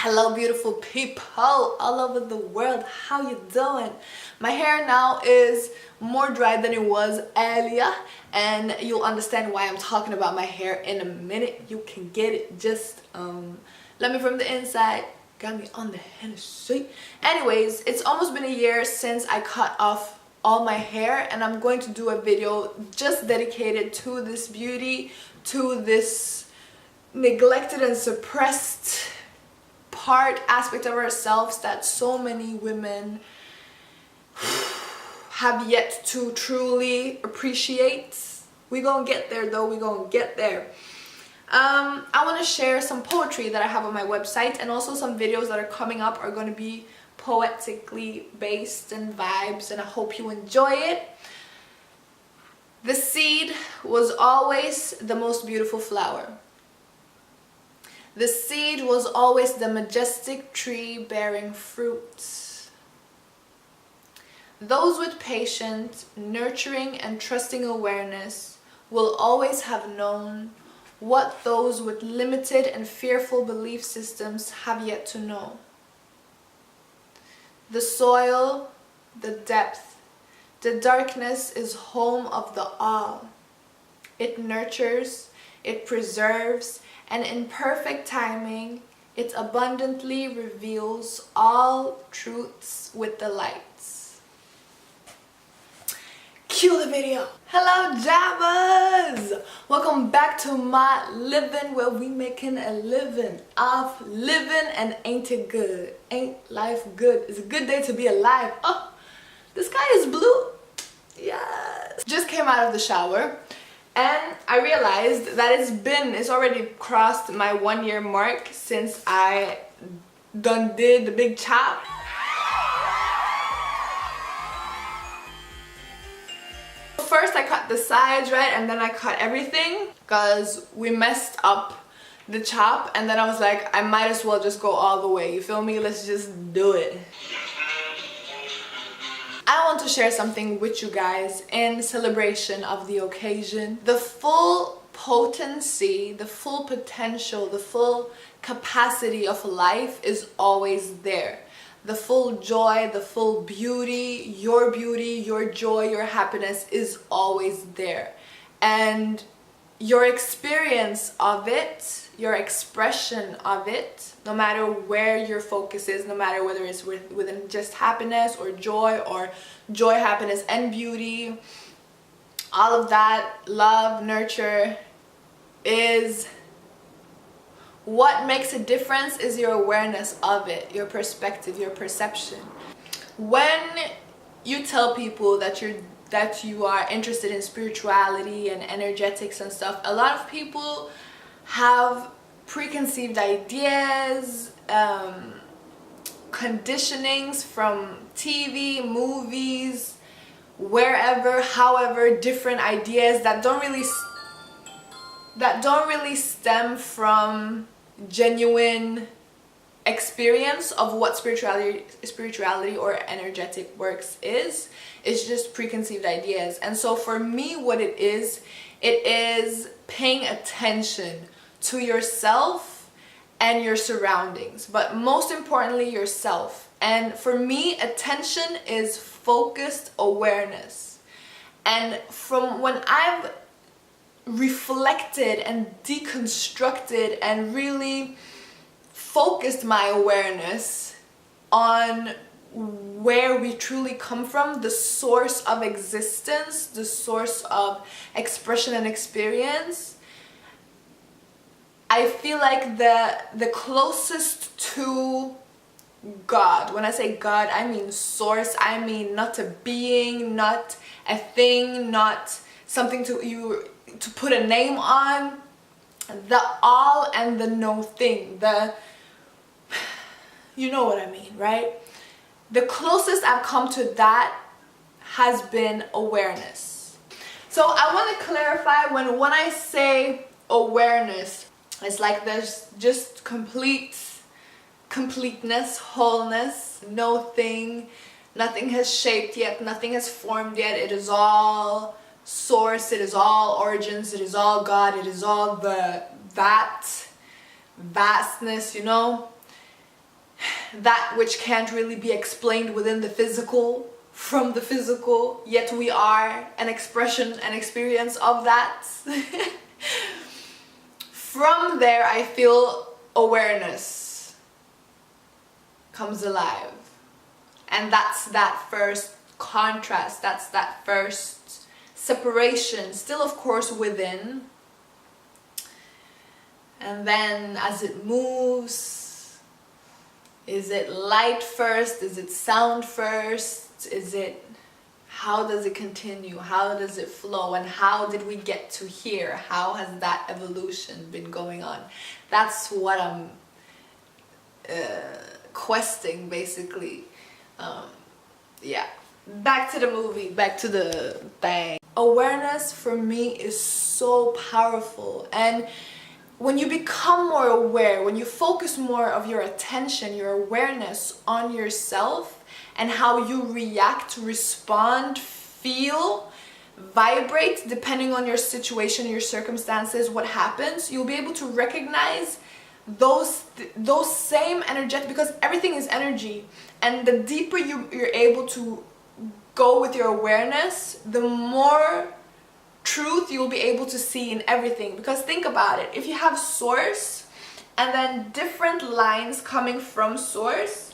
Hello beautiful people all over the world, how you doing? My hair now is more dry than it was earlier, and you'll understand why I'm talking about my hair in a minute. You can get it, just let me from the inside, got me on the Hennessy. Anyways, it's almost been a year since I cut off all my hair, and I'm going to do a video just dedicated to this beauty, to this neglected and suppressed aspect of ourselves that so many women have yet to truly appreciate. We gonna get there though, we gonna get there. I want to share some poetry that I have on my website, and also some videos that are coming up are going to be poetically based and vibes, and I hope you enjoy it. The seed was always the most beautiful flower. The seed was always the majestic tree bearing fruit. Those with patient, nurturing, and trusting awareness will always have known what those with limited and fearful belief systems have yet to know. The soil, the depth, the darkness is home of the all. It nurtures, it preserves, and in perfect timing, it abundantly reveals all truths with the lights. Cue the video. Hello Jabbers! Welcome back to my living, where we making a living off living, and ain't it good? Ain't life good? It's a good day to be alive. Oh, the sky is blue. Yes. Just came out of the shower, and I realized that it's already crossed my 1 year mark since I done did the big chop. First I cut the sides, right, and then I cut everything because we messed up the chop, and then I was like, I might as well just go all the way, you feel me? Let's just do it. I want to share something with you guys in celebration of the occasion. The full potency, the full potential, the full capacity of life is always there. The full joy, the full beauty, your joy, your happiness is always there. And your experience of it, your expression of it, no matter where your focus is, no matter whether it's within just happiness or joy, happiness, and beauty, all of that, love, nurture, is what makes a difference is your awareness of it, your perspective, your perception. When you tell people that you are interested in spirituality and energetics and stuff, a lot of people have preconceived ideas, conditionings from TV, movies, wherever, however, different ideas that don't really stem from genuine experience of what spirituality or energetic works is. It's just preconceived ideas. And so for me, what it is paying attention to yourself and your surroundings, but most importantly yourself. And for me, attention is focused awareness. And from when I've reflected and deconstructed and really focused my awareness on where we truly come from, the source of existence, the source of expression and experience, I feel like the closest to God, when I say God, I mean source, I mean not a being, not a thing, not something to put a name on, the all and the no thing, you know what I mean, right? The closest I've come to that has been awareness. So I want to clarify, when I say awareness, it's like there's just completeness, wholeness, no thing, nothing has shaped yet, nothing has formed yet, it is all source, it is all origins, it is all God, it is all that vastness, you know. that which can't really be explained within the physical, from the physical, yet we are an expression and experience of that. From there, I feel awareness comes alive. And that's that first contrast, that's that first separation, still of course within. And then as it moves, is it light first? Is it sound first? Is it, how does it continue? How does it flow? And how did we get to here? How has that evolution been going on? That's what I'm questing, basically. Yeah, back to the movie, back to the thing. Awareness for me is so powerful, and when you become more aware, when you focus more of your attention, your awareness on yourself and how you react, respond, feel, vibrate, depending on your situation, your circumstances, what happens, you'll be able to recognize those same energetic, because everything is energy, and the deeper you're able to go with your awareness, the more truth you'll be able to see in everything. Because think about it, if you have source and then different lines coming from source,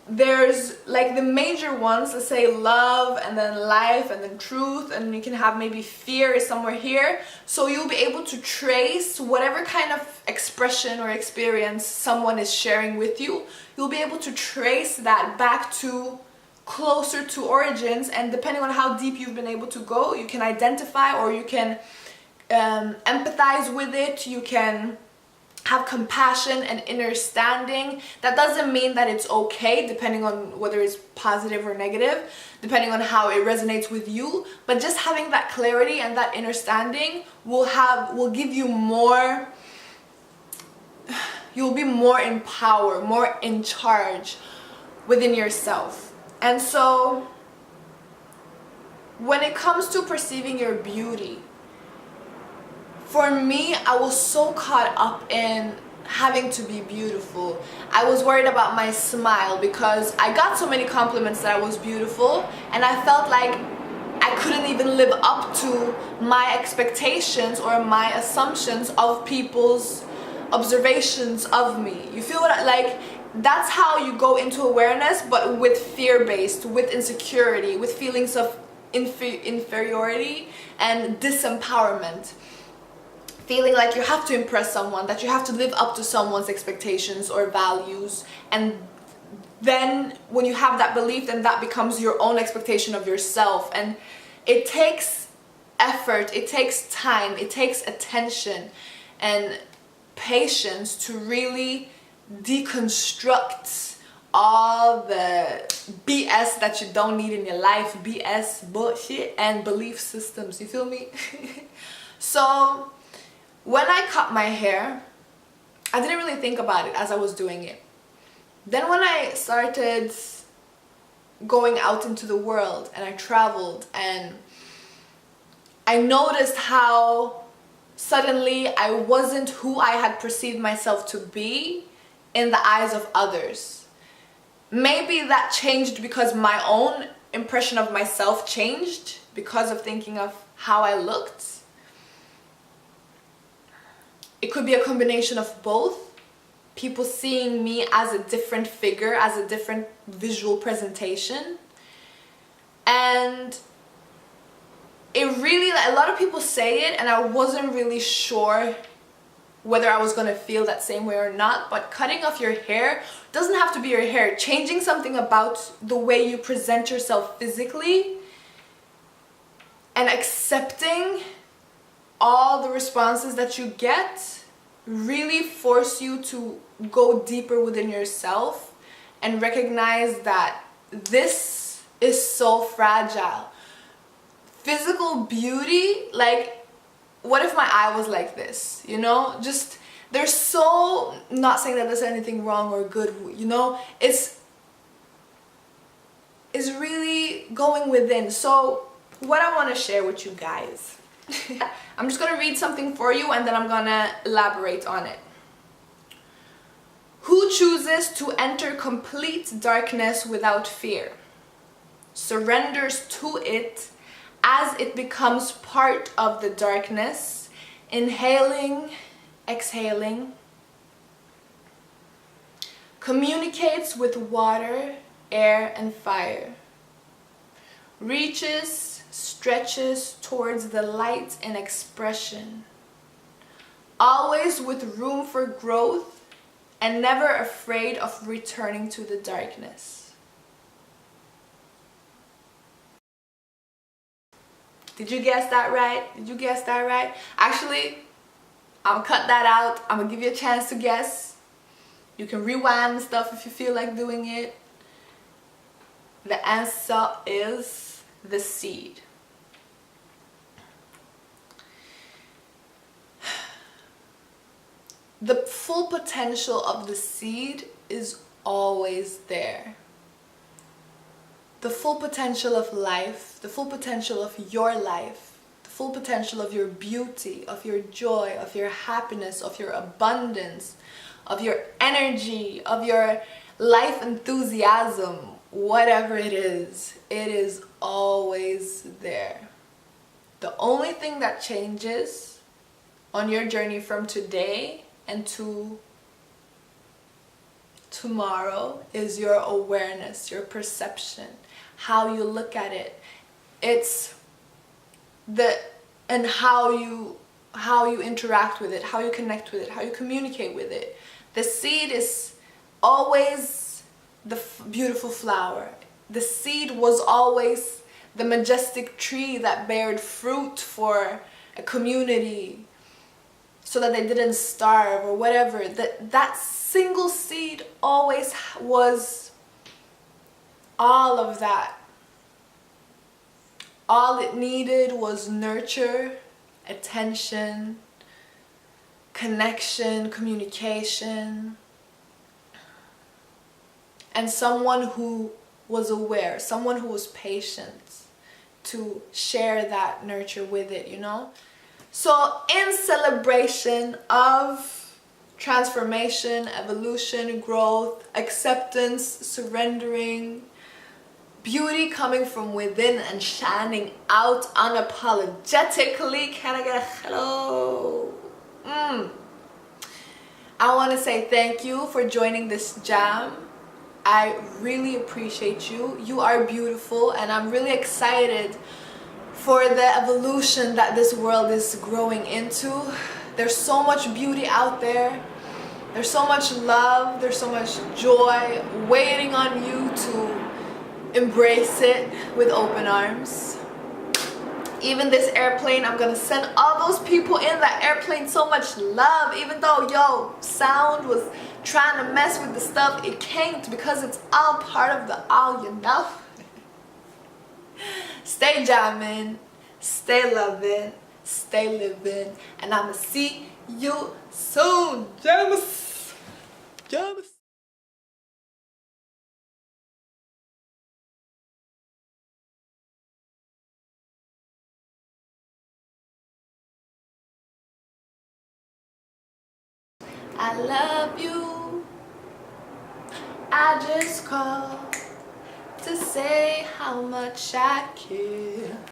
there's like the major ones, let's say love and then life and then truth, and you can have maybe fear is somewhere here. So you'll be able to trace whatever kind of expression or experience someone is sharing with you, you'll be able to trace that back to closer to origins, and depending on how deep you've been able to go, you can identify, or you can empathize with it, you can have compassion and understanding. That doesn't mean that it's okay, depending on whether it's positive or negative, depending on how it resonates with you, but just having that clarity and that understanding will give you more, you'll be more in power, more in charge within yourself. And so when it comes to perceiving your beauty, for me, I was so caught up in having to be beautiful. I was worried about my smile because I got so many compliments that I was beautiful, and I felt like I couldn't even live up to my expectations or my assumptions of people's observations of me. You feel what like? That's how you go into awareness, but with fear-based, with insecurity, with feelings of inferiority and disempowerment. Feeling like you have to impress someone, that you have to live up to someone's expectations or values, and then when you have that belief, then that becomes your own expectation of yourself. And it takes effort, it takes time, it takes attention and patience to really deconstruct all the BS that you don't need in your life, BS, bullshit, and belief systems, you feel me? So when I cut my hair, I didn't really think about it as I was doing it. Then when I started going out into the world and I traveled, and I noticed how suddenly I wasn't who I had perceived myself to be in the eyes of others. Maybe that changed because my own impression of myself changed because of thinking of how I looked. It could be a combination of both. People seeing me as a different figure, as a different visual presentation. And it really, a lot of people say it, and I wasn't really sure whether I was going to feel that same way or not. But cutting off your hair doesn't have to be your hair. Changing something about the way you present yourself physically and accepting all the responses that you get really force you to go deeper within yourself and recognize that this is so fragile. Physical beauty, like, what if my eye was like this, you know? Just, there's so, not saying that there's anything wrong or good, you know? It's really going within. So what I want to share with you guys, I'm just gonna read something for you and then I'm gonna elaborate on it. Who chooses to enter complete darkness without fear, surrenders to it as it becomes part of the darkness, inhaling, exhaling, communicates with water, air, and fire, reaches, stretches towards the light in expression, always with room for growth and never afraid of returning to the darkness. Did you guess that right? Did you guess that right? Actually, I'm gonna cut that out. I'm gonna give you a chance to guess. You can rewind stuff if you feel like doing it. The answer is the seed. The full potential of the seed is always there. The full potential of life, the full potential of your life, the full potential of your beauty, of your joy, of your happiness, of your abundance, of your energy, of your life enthusiasm, whatever it is always there. The only thing that changes on your journey from today and to tomorrow is your awareness, your perception, how you look at it. It's and how you interact with it, how you connect with it, how you communicate with it. The seed is always the beautiful flower. The seed was always the majestic tree that bared fruit for a community so that they didn't starve or whatever. That single seed always was all of that. All it needed was nurture, attention, connection, communication, and someone who was aware, someone who was patient to share that nurture with it, you know? So in celebration of transformation, evolution, growth, acceptance, surrendering, beauty coming from within and shining out unapologetically, can I get a hello? I want to say thank you for joining this jam. I really appreciate you. You are beautiful, and I'm really excited for the evolution that this world is growing into. There's so much beauty out there. There's so much love. There's so much joy waiting on you to embrace it with open arms. Even this airplane, I'm gonna send all those people in that airplane so much love. Even though sound was trying to mess with the stuff, it can't, because it's all part of the all, you know. Stay jamming, stay loving, stay living, and I'ma see you soon. Jammers, jammers. I love you. I just called to say how much I care.